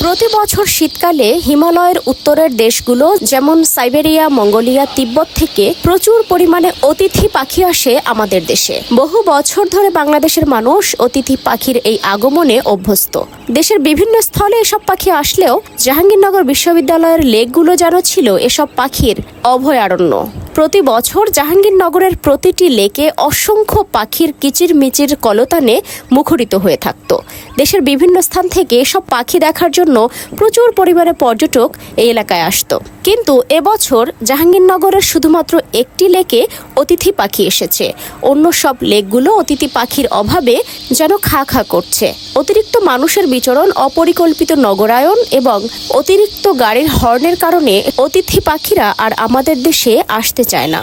প্রতি বছর শীতকালে হিমালয়ের উত্তরের দেশগুলো যেমন সাইবেরিয়া, মঙ্গোলিয়া, তিব্বত থেকে প্রচুর পরিমাণে অতিথি পাখি আসে আমাদের দেশে। বহু বছর ধরে বাংলাদেশের মানুষ অতিথি পাখির এই আগমনে অভ্যস্ত। দেশের বিভিন্ন স্থলে এসব পাখি আসলেও জাহাঙ্গীরনগর বিশ্ববিদ্যালয়ের লেকগুলো যেন ছিল এসব পাখির অভয়ারণ্য। প্রতি বছর জাহাঙ্গীরনগরের প্রতিটি লেকে অসংখ্য পাখির কিচিরমিচির কলতানে মুখরিত হয়ে থাকত। দেশের বিভিন্ন স্থান থেকে এসব পাখি দেখার জন্য প্রচুর পরিমাণে পর্যটক এই এলাকায় আসতো। কিন্তু এবছর জাহাঙ্গীরনগরের শুধুমাত্র একটি লেকে অতিথি পাখি এসেছে। অন্য সব লেকগুলো অতিথি পাখির অভাবে যেন খা খা করছে। অতিরিক্ত মানুষের বিচরণ, অপরিকল্পিত নগরায়ন এবং অতিরিক্ত গাড়ির হর্নের কারণে অতিথি পাখিরা আর আমাদের দেশে আসতে চায় না।